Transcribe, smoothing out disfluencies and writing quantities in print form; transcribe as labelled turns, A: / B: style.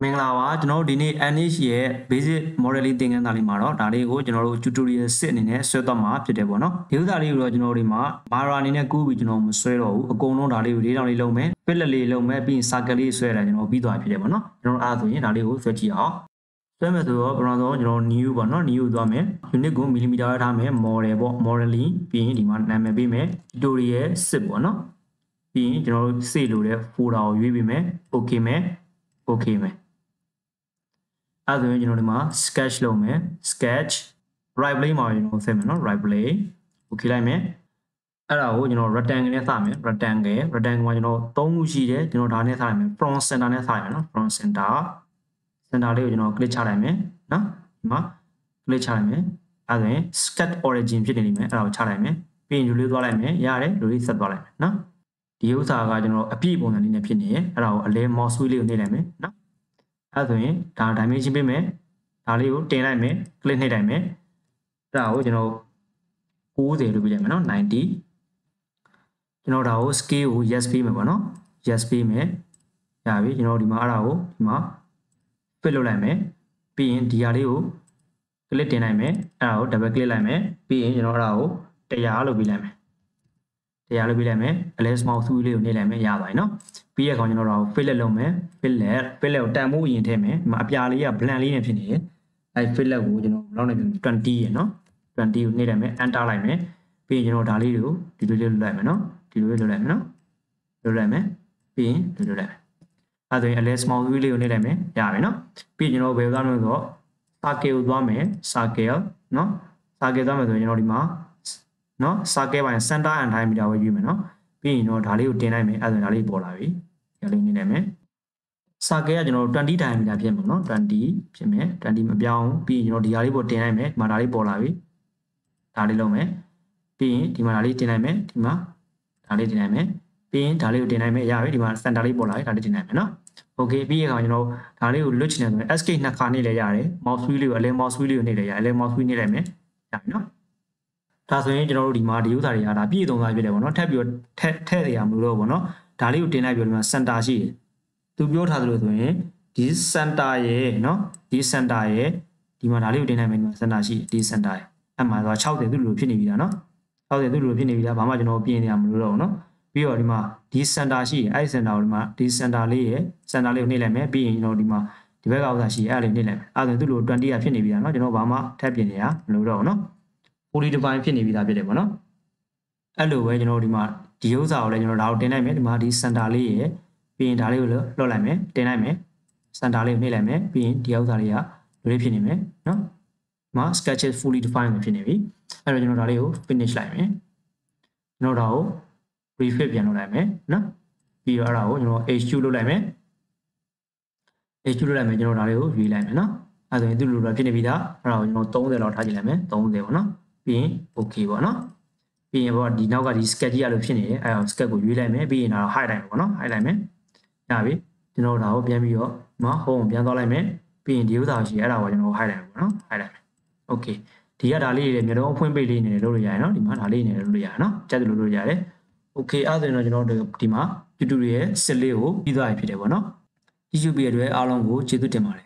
A: မင်္ဂလာပါကျွန်တော်တို့ဒီနေ့ NH ရဲ့ basic modeling သင်ခန်းစာလေးမှာတော့ဒါလေးကိုကျွန်တော်တို့ tutorial စစ်အနေနဲ့ဆွဲသွားမှာဖြစ်တယ်ပေါ့နော်ဒီဥစ္စာလေးကိုတော့ကျွန်တော်တို့ဒီမှာ Mara အနေနဲ့ကူးပြီးကျွန်တော်မဆွဲတော့ဘူးအကုန်လုံးဒါလေးကို၄တောင်လေးလုံးမယ် fillet လေးလုံးမယ်ပြီးရင် circle လေးဆွဲတာကျွန်တော်ပြီးသွားဖြစ်တယ်ပေါ့နော်ကျွန်တော်အားဆိုရင်ဒါလေးကိုဆွဲကြည့်အောင်ဆွဲမယ်ဆိုတော့ပထမဆုံးကျွန်တော် new ပေါ့နော် new သွားမယ် unit ကို millimeter ထားမယ် model ပေါ့ modeling ပြီးရင်ဒီမှာနာမည်ပေးမယ် tutorial စစ်ပေါ့နော်ပြီးရင်ကျွန်တော်တို့စေလို့တဲ့ folder ကိုရွေးပေးမယ် okay မယ် okay မယ်အဲ့ဒါဆိုရင်ကျွန်တော်ဒီမှာ sketch လုပ်မယ် sketch right plane မှာကျွန်တော်ဆက်မယ်နော် right plane okay လိုက်မယ်အဲ့ဒါကိုကျွန်တော် rectangle နဲ့စမယ် rectangle မှာကျွန်တော်၃ခုရှိတယ်ကျွန်တော်ဒါနဲ့စလိုက်မယ် from center နဲ့စလိုက်မယ်နော် from center လေးကိုကျွန်တော် click ချလိုက်မယ်နော်ဒီမှာ click ချလိုက်မယ်အဲ့ဒါဆိုရင် sketch origin ဖြစ်နေလိမ့်မယ်အဲ့ဒါကိုချလိုက်မယ်ပြီးရင်လူလေးသွားလိုက်မယ်ရတယ်လူလေးဆက်သွားလိုက်မယ်နော်ဒီဥစ္စာကကျွန်တော်အပြည့်ပုံစံလေးနဲ့ဖြစ်နေရအဲ့ဒါကိုအလဲ mouse wheel လေးကိုနှိပ်လိုက်မယ်နော်အဲ့ဆိုရင်ဒါ dimension ပေးမယ်ဒါလေးကိုတင်လိုက်မယ် click နှိပ်လိုက်မယ်အဲ့ဒါကိုကျွန်တော်90လို့ပြလိုက်မယ်နော်90ကျွန်တော်ဒါကို scale ကို yes ပေးမယ်ပေါ့နော် yes ပေးမယ်ရပြီကျွန်တော်ဒီမှာအဲ့ဒါကိုဒီမှာ fit လုပ်လိုက်မယ်ပြီးရင်ဒီဟာလေးကို click တင်လိုက်မယ်အဲ့ဒါကို double click လိုက်မယ်ပြီးရင်ကျွန်တော်အဲ့ဒါကို100လို့ပြလိုက်မယ်100လို့ပြလိုက်မယ် align mouse wheel လေးကိုနှိပ်လိုက်မယ်ရပါတယ်နော်ပြီးရကောင်ကျွန်တော်တို့ fillet လုပ်မယ် fillet ကိုတန်ဖိုးအရင်ထည့်မယ်ဒီမှာအပြာလေးက blank လေးနဲ့ဖြစ်နေတယ်အဲ fillet ကိုကျွန်တော်ဘယ်လောက်နဲ့ပြင်20ရယ်နော်20ကိုနှိပ်လိုက်မယ် enter လိုက်မယ်ပြီးရင်ကျွန်တော်ဒါလေးတွေကိုဒီလိုလေးလုပ်လိုက်မယ်နော်ဒီလိုလေးလုပ်လိုက်မယ်နော်လုပ်လိုက်မယ်ပြီးရင်ဒီလိုလုပ်လိုက်မယ်အဲဆိုရင် align mouse wheel လေးကိုနှိပ်လိုက်မယ်ရပြီနော်ပြီးရင်ကျွန်တော်ဘယ်သွားမလဲဆိုတော့ circle ကိုသွားမယ် circle နော် circle သွားမယ်ဆိုရင်ကျွန်တော်ဒီမှာနော် circle ပိုင်း center and diameter ကိုယူမယ်နော်ပြီးရင်တော့ဒါလေးကိုတင်လိုက်မယ်အဲ့ဒါဒါလေးပေါ်လာပြီဒါလေးနေလိုက်မယ် circle ကကျွန်တော်20 diameter ဖြစ်မှာနော်20ဖြစ်မယ်20မပြောင်းပြီးရင်ကျွန်တော်ဒီဟာလေးပေါ်တင်လိုက်မယ်ဒီမှာဒါလေးပေါ်လာပြီဒါလေးလုံးမယ်ပြီးရင်ဒီမှာဒါလေးတင်လိုက်မယ်ဒီမှာဒါလေးတင်လိုက်မယ်ပြီးရင်ဒါလေးကိုတင်လိုက်မယ်ရပြီဒီမှာ center လေးပေါ်လာပြီဒါလေးတင်လိုက်မယ်နော် okay ပြီးရအောင်ကျွန်တော်ဒါလေးကိုလွတ်ချင်တယ်ဆိုရင် escape နှစ်ခါနှိပ်လိုက်ရတယ် mouse wheel လေးကို align mouse wheel လေးကိုနှိပ်လိုက်ရ align mouse wheel နှိပ်လိုက်မယ်ရပြီနော်ဒါဆိုရင်ကျွန်တော်တို့ဒီမှာဒီဥစ္စာတွေကဒါပြည့်စုံသွားပြီဖြစ်တယ်ပေါ့နော်ထပ်ပြီးတော့ထည့်ရမလို့တော့ပေါ့နော်ဒါလေးကိုတင်လိုက်ပြီးတော့ဒီမှာ center ရှိတယ်သူပြောထားသလိုဆိုရင်ဒီ center ရဲ့နော်ဒီ center ရဲ့ဒီမှာဒါလေးကိုတင်လိုက်မယ်ဒီမှာ center ရှိတယ်ဒီ center ရဲ့အဲ့မှာဆို60သူ့လိုဖြစ်နေပြီလားနော်60သူ့လိုဖြစ်နေပြီလားဘာမှကျွန်တော်ပြင်နေရမလို့တော့ဘူးနော်ပြီးတော့ဒီမှာဒီ center ရှိတယ်အဲ့ဒီ center ကိုဒီမှာဒီ center လေးရဲ့ center လေးကိုနှိပ်လိုက်မယ်ပြီးရင်ကျွန်တော်ဒီမှာဒီဘက်ကဥစ္စာရှိတယ်အဲ့ဒါလေးနှိပ်လိုက်မယ်အဲ့ဒါဆိုသူ့လို20ရာဖြစ်နေပြီလားနော်ကျွန်တော်ဘာမှထပ်ပြင်နေရမလို့တော့ဘူးနော်fully define ဖြစ်နေပြီသားဖြစ်တယ်ပေါ့နော်အဲ့လိုပဲကျွန်တော်ဒီမှာဒီဥစ္စာကိုလည်းကျွန်တော်ဒါကိုတင်လိုက်မယ်ဒီမှာဒီ center လေးရယ်ပြီးရင်ဒါလေးကိုလွှတ်လိုက်မယ်တင်လိုက်မယ် center လေးကိုနှိပ်လိုက်မယ်ပြီးရင်ဒီဥစ္စာလေးကလိုလေးဖြစ်နေမယ်နော်ဒီမှာ sketches fully define ဖြစ်နေပြီအဲ့တော့ကျွန်တော်ဒါလေးကို finish လိုက်မယ်ကျွန်တော်ဒါကို refit ပြန်လုပ်လိုက်မယ်နော်ပြီးတော့အဲ့ဒါကိုကျွန်တော် H2 လုပ်လိုက်မယ် H2 လုပ်လိုက်မယ်ကျွန်တော်ဒါလေးကိုရွေးလိုက်မယ်နော်အဲ့ဒါဆိုရင်သူ့လိုတော့ဖြစ်နေပြီသားအဲ့ဒါကိုကျွန်တော်30လောက်ထားကြည့်လိုက်မယ်30ပေါ့နော်ပြီးရင် okay ပေါ့နော်ပြီးရင်ပေါ့ဒီနောက်ကဒီ sketch ကြီးရလို့ဖြစ်နေတယ်အဲဒါ sketch ကိုရွေးလိုက်မယ်ပြီးရင်ဒါ hide လိုက်မယ်ပေါ့နော် hide လိုက်မယ်ရပြီကျွန်တော်ဒါကိုပြန်ပြီးတော့နော် home ပြန်သွားလိုက်မယ်ပြီးရင်ဒီဥစ္စာရှိအဲ့ဒါကိုကျွန်တော် hide လိုက်မယ်ပေါ့နော် hide လိုက်မယ် okay ဒီကဒါလေးတွေမျိုးလုံးအဖွင့်ပိတ်လေးနေတယ်လုပ်လို့ရတယ်နော်ဒီမှာဒါလေးနေတယ်လုပ်လို့ရတယ်နော်ကြက်တယ်လုပ်လို့ရတယ် okay အဲ့ဒါဆိုရင်တော့ကျွန်တော်ဒီမှာ tutorial စစ်လေးကိုပြီးသွားပြီဖြစ်တယ်ပေါ့နော် YouTube ရဲ့အတွက်အားလုံးကိုကျေးဇူးတင်ပါတယ်